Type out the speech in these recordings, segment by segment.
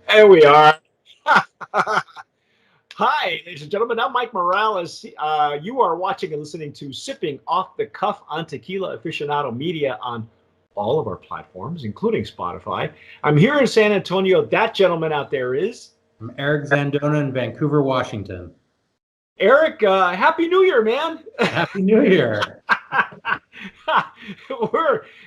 There we are. Hi, ladies and gentlemen. I'm Mike Morales. You are watching and listening to Sipping Off the Cuff on Tequila Aficionado Media on all of our platforms, including Spotify. I'm here in San Antonio. That gentleman out there is I'm Eric Zandona in Vancouver, Washington. Eric. Happy New Year, man. Happy New Year.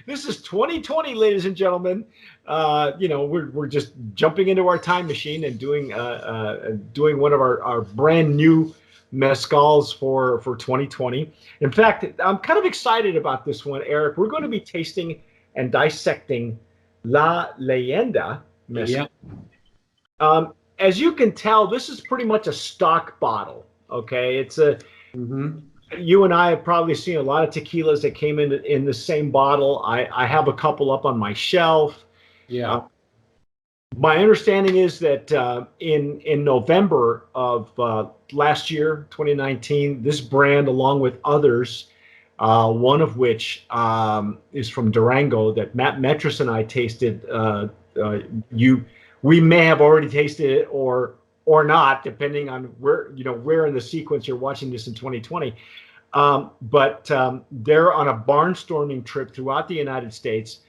This is 2020, ladies and gentlemen. We're just jumping into our time machine and doing one of our brand new mezcals for 2020. In fact, I'm kind of excited about this one, Eric. We're going to be tasting and dissecting La Leyenda mezcal. As you can tell, this is pretty much a stock bottle. Okay, it's a. You and I have probably seen a lot of tequilas that came in the same bottle. I have a couple up on my shelf. Yeah. My understanding is that in November of last year, 2019, this brand, along with others, one of which is from Durango, that Matt Metris and I tasted. We may have already tasted it or not, depending on where in the sequence you're watching this in 2020. But they're on a barnstorming trip throughout the United States,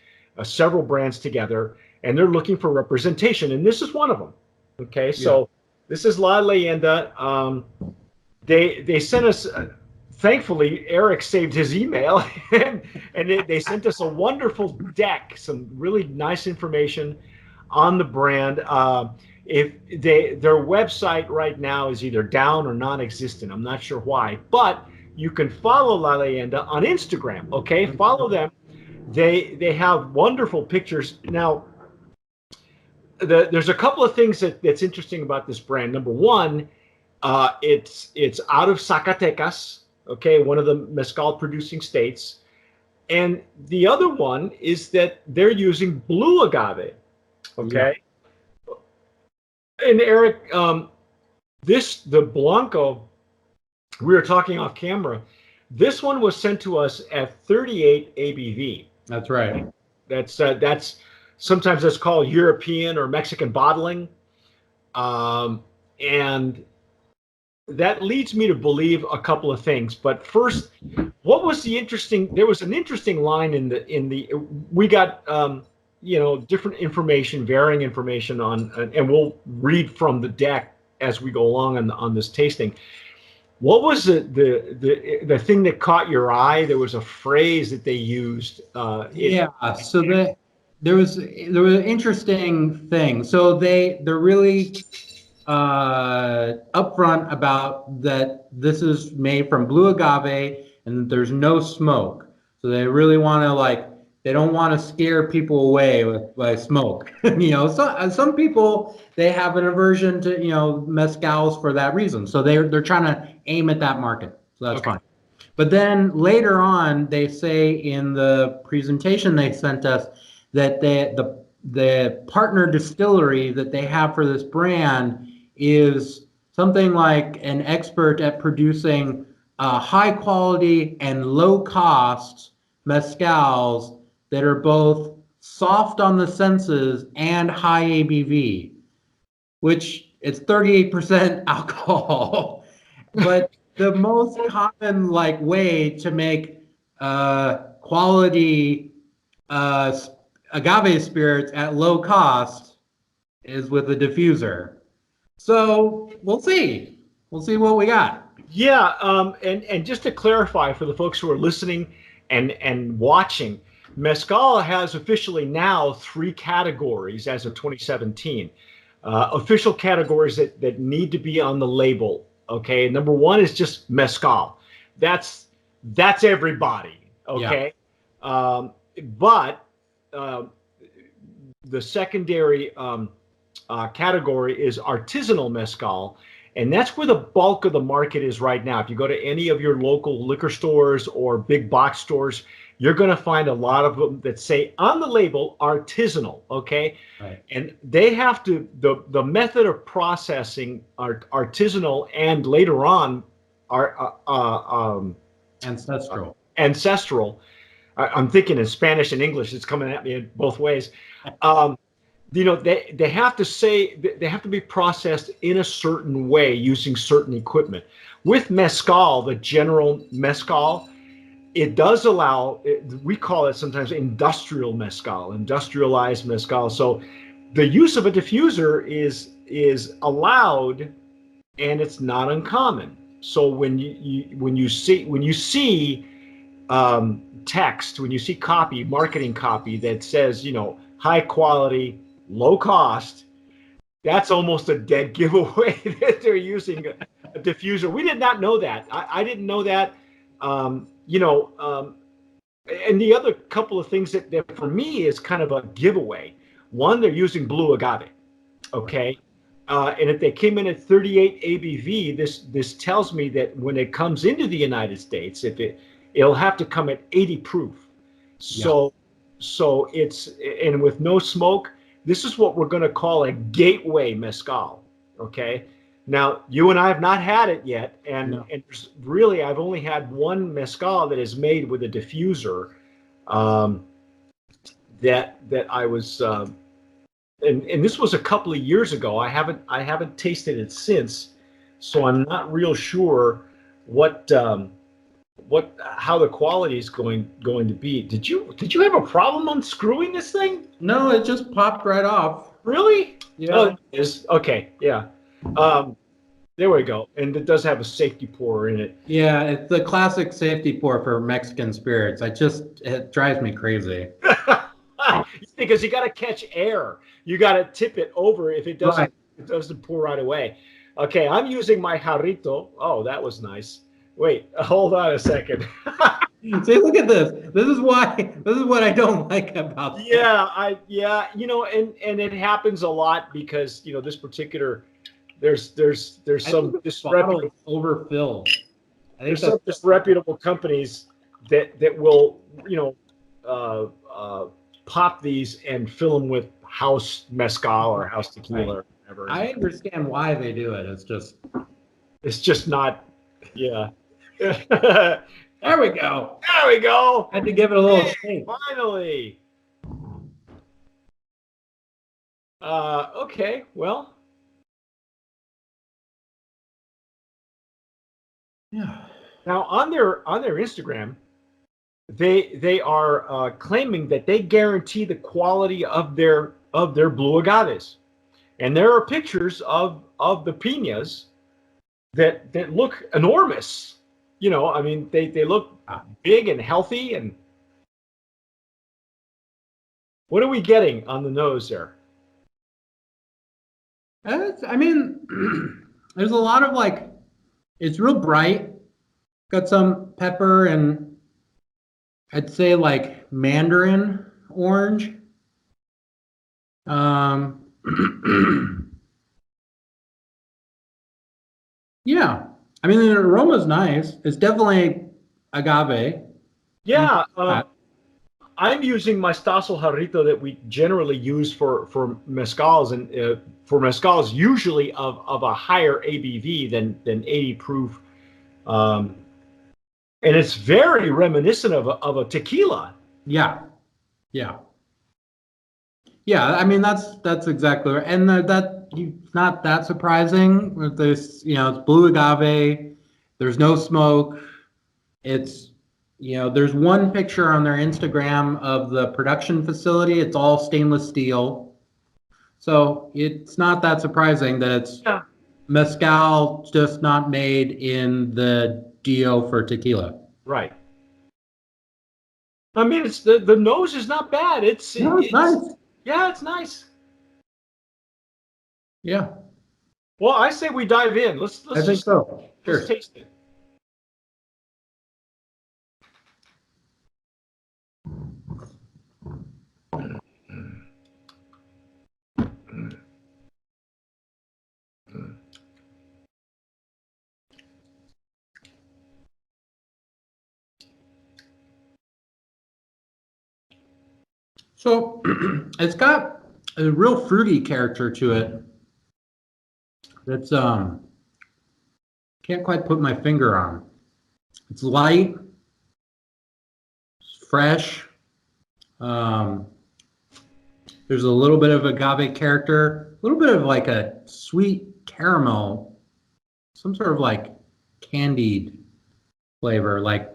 several brands together, and they're looking for representation, and this is one of them. Okay, so this is La Leyenda. They sent us. Thankfully, Eric saved his email, and they sent us a wonderful deck, some really nice information on the brand. If their website right now is either down or non-existent, I'm not sure why, but you can follow La Leyenda on Instagram. Okay, follow them. They have wonderful pictures. Now, there's a couple of things that's interesting about this brand. Number one, it's out of Zacatecas. Okay, one of the mezcal producing states, and the other one is that they're using blue agave. Okay. Yeah. And Eric, the Blanco, we were talking off camera. This one was sent to us at 38 ABV. That's right. That's sometimes that's called European or Mexican bottling, and that leads me to believe a couple of things. But first, what was the interesting? There was an interesting line in the. We got. Different information, varying information on, and we'll read from the deck as we go along on this tasting. What was the thing that caught your eye? There was a phrase that they used. So there was an interesting thing. So they're really upfront about that. This is made from blue agave and there's no smoke. So they really want to they don't want to scare people away by smoke. So some people, they have an aversion to mezcals for that reason. So they're trying to aim at that market. So that's fine. But then later on, they say in the presentation they sent us that the partner distillery that they have for this brand is something like an expert at producing high quality and low cost mezcals that are both soft on the senses and high ABV, which it's 38% alcohol. But the most common way to make quality agave spirits at low cost is with a diffuser. So we'll see. We'll see what we got. Yeah, and just to clarify for the folks who are listening and watching, Mezcal has officially now 3 categories as of 2017. Official categories that need to be on the label. Okay, number 1 is just Mezcal. That's everybody. Okay, but the secondary category is artisanal Mezcal. And that's where the bulk of the market is right now. If you go to any of your local liquor stores or big box stores, you're going to find a lot of them that say on the label artisanal, okay? Right. And they have to, the method of processing artisanal and later on ancestral. I'm thinking in Spanish and English. It's coming at me in both ways. they have to say they have to be processed in a certain way using certain equipment. With mezcal, the general mezcal, it does allow, we call it sometimes industrial mezcal, industrialized mezcal. So the use of a diffuser is allowed, and it's not uncommon. So when you see text, when you see copy, marketing copy that says, high quality, low cost, that's almost a dead giveaway that they're using a diffuser. We did not know that. I didn't know that. And the other couple of things that for me is kind of a giveaway. One, they're using blue agave. Okay. And if they came in at 38 ABV, this tells me that when it comes into the United States, it'll have to come at 80 proof. So it's, and with no smoke, this is what we're going to call a gateway mezcal. Okay. Now, you and I have not had it yet, and really, I've only had one mezcal that is made with a diffuser. That I was, and this was a couple of years ago. I haven't tasted it since, so I'm not real sure how the quality is going to be. Did you have a problem unscrewing this thing? No, it just popped right off. Really? Yeah. Oh, it is. Okay. Yeah. There we go. And it does have a safety pour in it. Yeah, it's the classic safety pour for Mexican spirits. It drives me crazy. Because you got to catch air. You got to tip it over if it doesn't. Right. It doesn't pour right away. Okay, I'm using my jarrito. Oh, that was nice. Wait, hold on a second. See, look at this. This is what I don't like about this. Yeah, and it happens a lot because this particular there's some disreputable overfilled. There's some disreputable companies that will pop these and fill them with house mezcal or house tequila or whatever. I understand why they do it. It's just not. Yeah. There we go. There we go. Had to give it a little shake. Finally. Okay. Well. Yeah. Now on their Instagram, they are claiming that they guarantee the quality of their blue agaves, and there are pictures of the piñas that look enormous. I mean, they look big and healthy. And what are we getting on the nose there? I mean, there's a lot of it's real bright. Got some pepper and I'd say mandarin orange. Yeah. I mean, the aroma's nice. It's definitely agave. Yeah. I'm using my Stasel Jarrito that we generally use for mezcals, and for mezcals usually of a higher ABV than 80 proof. And it's very reminiscent of a tequila. Yeah. I mean, that's exactly right. And it's not that surprising with this. It's blue agave. There's no smoke. There's one picture on their Instagram of the production facility. It's all stainless steel. So it's not that surprising that it's mezcal, just not made in the DO for tequila. Right. I mean, it's the nose is not bad. It's nice. Yeah, it's nice. Yeah. Well, I say we dive in. Let's I think so. Sure. Let's taste it. So it's got a real fruity character to it. That's can't quite put my finger on. It's light, it's fresh. There's There's a little bit of agave character, a little bit of like a sweet caramel, some sort of like candied flavor, like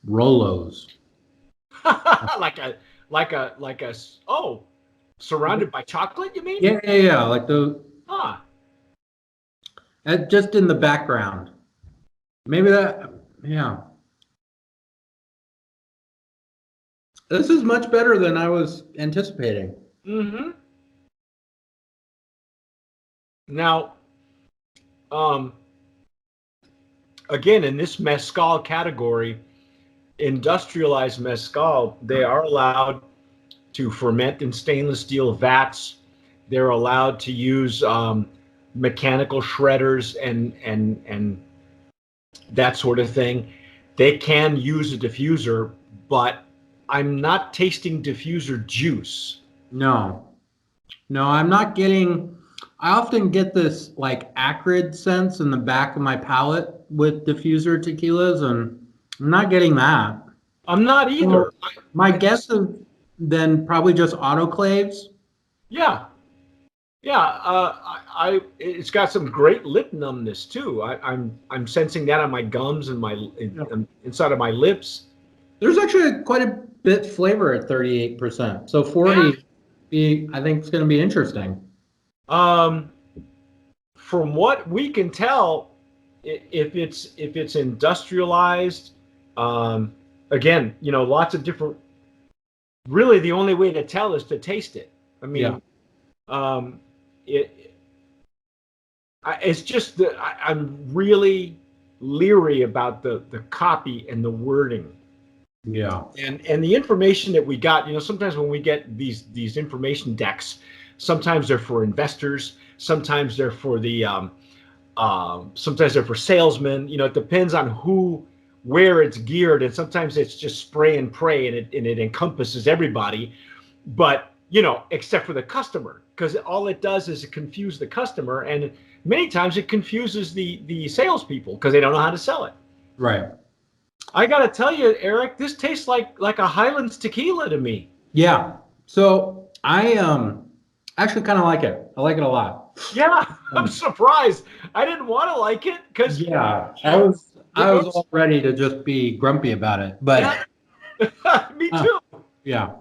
Rolos. Oh, surrounded by chocolate, you mean? Yeah. Like the Ah, just in the background. Maybe that. Yeah. This is much better than I was anticipating. mm-hmm. Now, um, again, in this mezcal category, industrialized mezcal, they are allowed to ferment in stainless steel vats. They're allowed to use mechanical shredders and that sort of thing. They can use a diffuser, but I'm not tasting diffuser juice. No, no, I'm not getting. I often get this like acrid sense in the back of my palate with diffuser tequilas, and I'm not getting that. I'm not So either. my guess is then probably just autoclaves. Yeah, yeah. It's got some great lip numbness too. I'm sensing that on my gums and inside of my lips. There's actually quite a bit flavor at 38%. So Yeah. 40, I think it's going to be interesting. Um, from what we can tell, if it's industrialized, um, again, lots of different. Really, the only way to tell is to taste it. I Yeah. mean, um, it. It's just that I'm really leery about the copy and the wording. Yeah. And the information that we got, sometimes when we get these information decks, sometimes they're for investors, sometimes they're for sometimes they're for salesmen. It depends on where it's geared, and sometimes it's just spray and pray, and it encompasses everybody, but except for the customer, because all it does is it confuse the customer, and many times it confuses the salespeople because they don't know how to sell it. Right. I gotta tell you, Eric, this tastes like a Highlands tequila to me. Yeah. So I actually kind of like it. I like it a lot. Yeah, I'm surprised. I didn't want to like it because Yeah, I was all ready to just be grumpy about it, but yeah. Me too. yeah.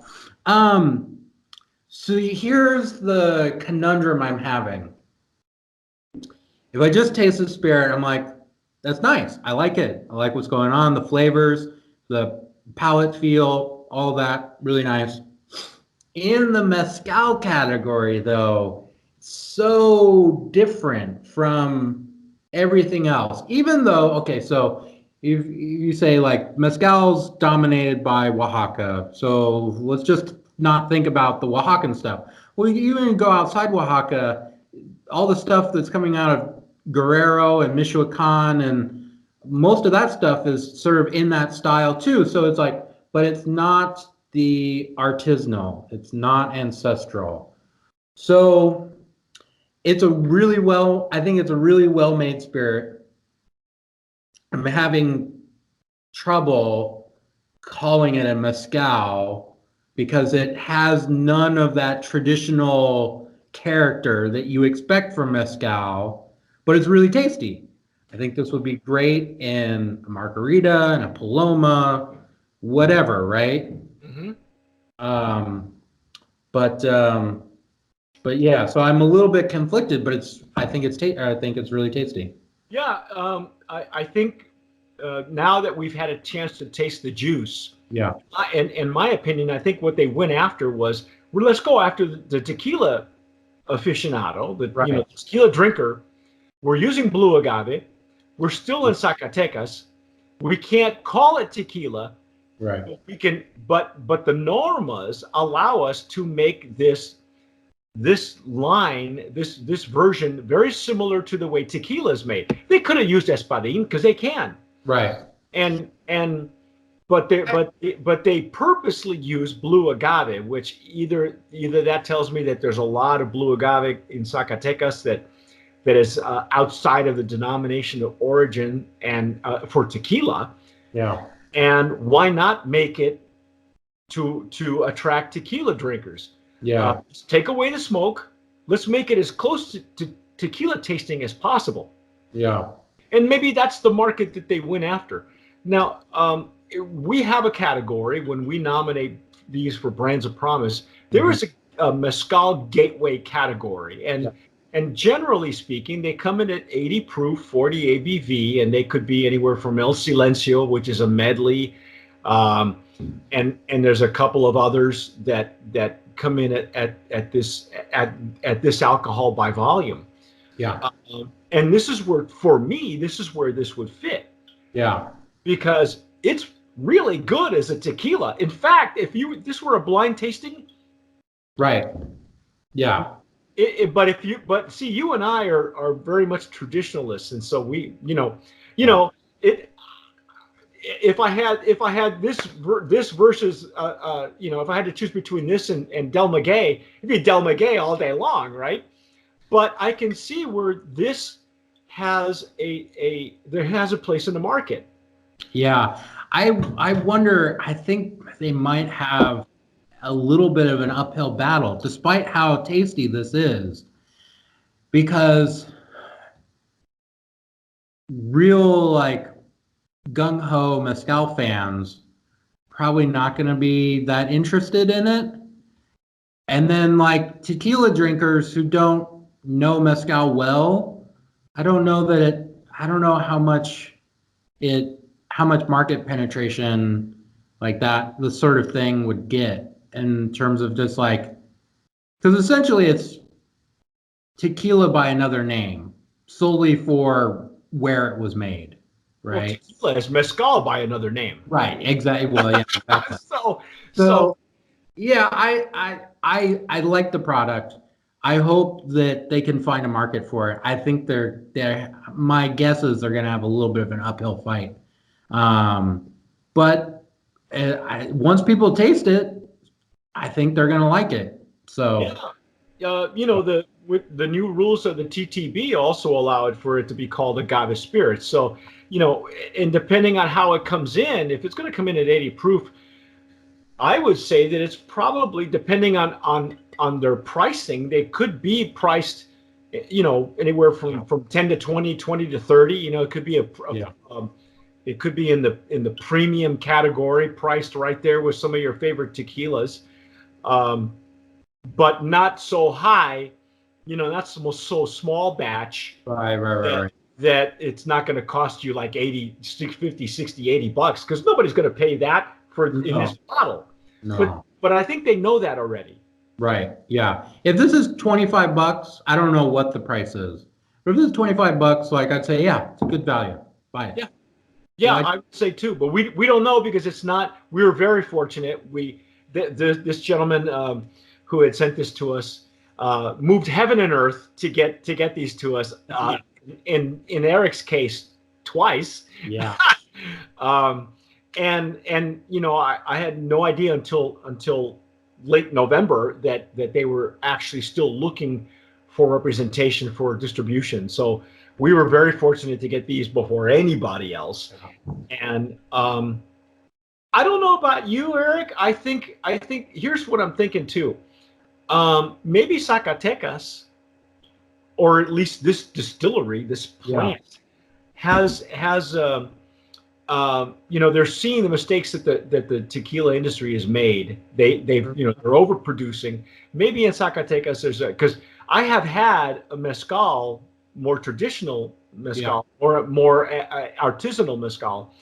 So here's the conundrum I'm having. If I just taste the spirit, I'm like, that's nice. I like it. I like what's going on, the flavors, the palate feel, all that, really nice. In the mezcal category, though, so different from everything else. Even though, okay, so if you say like mezcal's dominated by Oaxaca, so let's just not think about the Oaxacan stuff. Well, you even go outside Oaxaca, all the stuff that's coming out of Guerrero and Michoacan, and most of that stuff is sort of in that style too. So it's like, but it's not the artisanal, it's not ancestral. So I think it's a really well made spirit. I'm having trouble calling it a mezcal because it has none of that traditional character that you expect from mezcal, but it's really tasty. I think this would be great in a margarita and a paloma, whatever, right? Mm-hmm. Um, but yeah, so I'm a little bit conflicted, but I think it's really tasty. Yeah, I think now that we've had a chance to taste the juice, Yeah. and in my opinion, I think what they went after was, well, let's go after the tequila aficionado, Right. tequila drinker. We're using blue agave. We're still in Zacatecas. We can't call it tequila. Right. We can, but the normas allow us to make this line, this version, very similar to the way tequila is made. They could have used espadín because they can, Right. and but they purposely use blue agave, which either that tells me that there's a lot of blue agave in Zacatecas that is outside of the denomination of origin and for tequila, Yeah. and why not make it to attract tequila drinkers? Yeah. Take away the smoke. Let's make it as close to tequila tasting as possible. Yeah. And maybe that's the market that they went after. Now, we have a category when we nominate these for brands of promise. There is a mezcal gateway category, and generally speaking, they come in at 80 proof, 40 ABV, and they could be anywhere from El Silencio, which is a medley, and there's a couple of others that come in at this alcohol by volume. Yeah. And this is where, for me, this is where this would fit. Yeah. Because it's really good as a tequila. In fact, if this were a blind tasting, right. Yeah. But see, you and I are very much traditionalists, and so we, if I had this versus, if I had to choose between this and Del Maguey, it'd be Del Maguey all day long, right? But I can see where this has a place in the market. Yeah, I wonder. I think they might have a little bit of an uphill battle, despite how tasty this is, because real like gung ho mezcal fans probably not going to be that interested in it, and then like tequila drinkers who don't know mezcal well, I don't know how much market penetration like that, the sort of thing would get in terms of just like, because essentially it's tequila by another name solely for where it was made, right? Well, tequila is mezcal by another name. Right, exactly. Well, yeah. Exactly. so yeah, I like the product. I hope that they can find a market for it. I think my guess is they're going to have a little bit of an uphill fight. But once people taste it, I think they're going to like it. So, with the new rules of the TTB also allowed for it to be called agave spirits. So, and depending on how it comes in, if it's going to come in at 80 proof, I would say that it's probably, depending on their pricing, they could be priced, anywhere from 10 to 20, 20 to 30. It could be it could be in the premium category, priced right there with some of your favorite tequilas, but not so high. Not so small batch. Right. That it's not going to cost you like 80, 50, 60, 80 bucks, because nobody's going to pay that in this bottle. No. But I think they know that already. Right. Yeah. If this is 25 bucks, I don't know what the price is. But if this is 25 bucks, like I'd say, yeah, it's a good value. Buy it. Yeah, I would say too, but we don't know, because it's not. We were very fortunate. This gentleman who had sent this to us moved heaven and earth to get these to us. In Eric's case, twice. Yeah. And I had no idea until late November that they were actually still looking for representation for distribution. So we were very fortunate to get these before anybody else. And I don't know about you, Eric. I think here's what I'm thinking too. Maybe Zacatecas, or at least this distillery, this plant, has they're seeing the mistakes that the tequila industry has made. They're overproducing. Maybe in Zacatecas because I have had a mezcal, more traditional mezcal, or more artisanal mezcal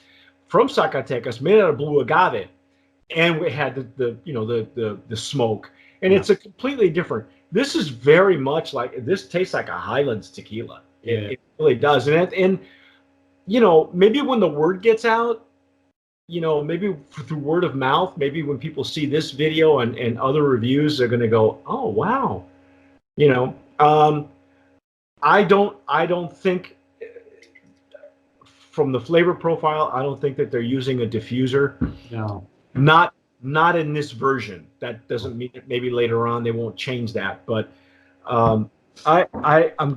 from Zacatecas, made out of blue agave, and we had the smoke, and it's a completely different. This is very much like, this tastes like a Highlands tequila. It really does, and maybe when the word gets out, maybe through word of mouth, maybe when people see this video and other reviews, they're going to go, oh wow, I don't think, from the flavor profile, I don't think that they're using a diffuser. No. Not in this version. That doesn't mean that maybe later on they won't change that, but I'm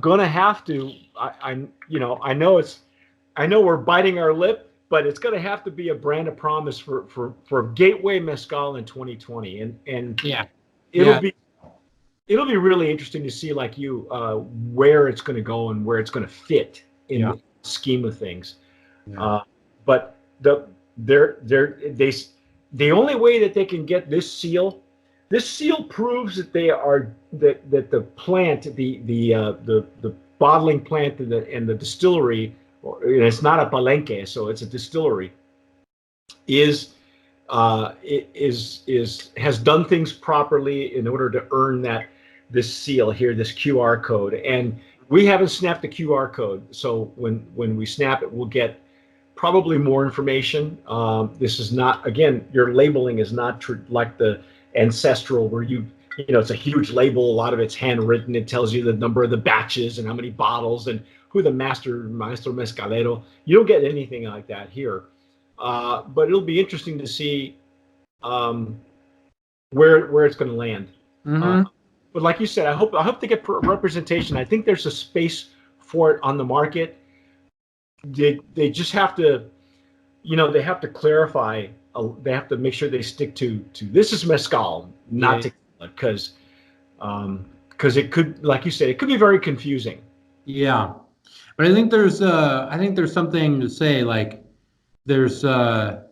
gonna have to. I know we're biting our lip, but it's gonna have to be a brand of promise for Gateway Mezcal in 2020, and it'll be really interesting to see, like where it's going to go and where it's going to fit in Yeah. the scheme of things. Yeah. But the only way that they can get this seal proves that they are that the plant, the bottling plant and the distillery, and it's not a palenque, so it's a distillery, is has done things properly in order to earn this seal here, this QR code. And we haven't snapped the QR code, so when we snap it, we'll get probably more information. This is not, again, your labeling is not like the ancestral where it's a huge label. A lot of it's handwritten. It tells you the number of the batches and how many bottles and who the maestro mezcalero. You don't get anything like that here. But it'll be interesting to see where it's going to land. Mm-hmm. But like you said, I hope to get representation. I think there's a space for it on the market. They just have to, they have to clarify. They have to make sure they stick to this is mezcal, not tequila, because it could, like you said, it could be very confusing. Yeah, but I think there's something to say, like there's and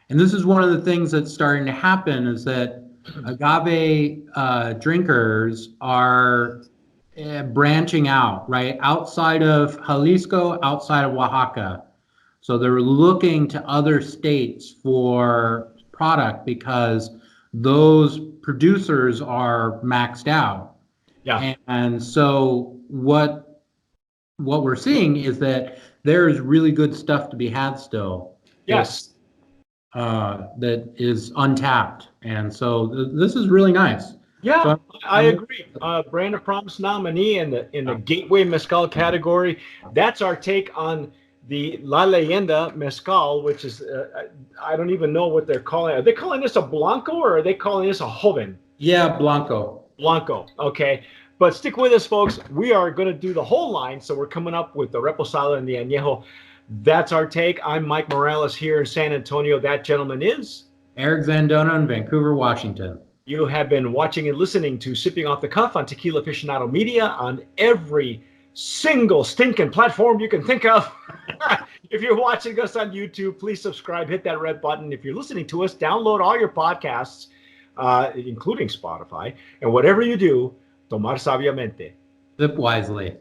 this is one of the things that's starting to happen is that agave drinkers are branching out, right? Outside of Jalisco, outside of Oaxaca. So they're looking to other states for product because those producers are maxed out. Yeah. And so what we're seeing is that there is really good stuff to be had still. Yes. That is untapped. And so this is really nice. Yeah, So I agree. Brand of Promise nominee in the Gateway Mezcal category. That's our take on the La Leyenda Mezcal, which is I don't even know what they're calling it. Are they calling this a Blanco or are they calling this a Joven? yeah, Blanco. Blanco. Okay. But stick with us, folks. We are going to do the whole line. So we're coming up with the Reposado and the Añejo. That's our take. I'm Mike Morales here in San Antonio. That gentleman is Eric Zandona in Vancouver, Washington. You have been watching and listening to Sipping Off the Cuff on Tequila Aficionado Media on every single stinking platform you can think of. If you're watching us on YouTube, please subscribe, hit that red button. If you're listening to us, download all your podcasts, including Spotify. And whatever you do, tomar sabiamente. Sip wisely.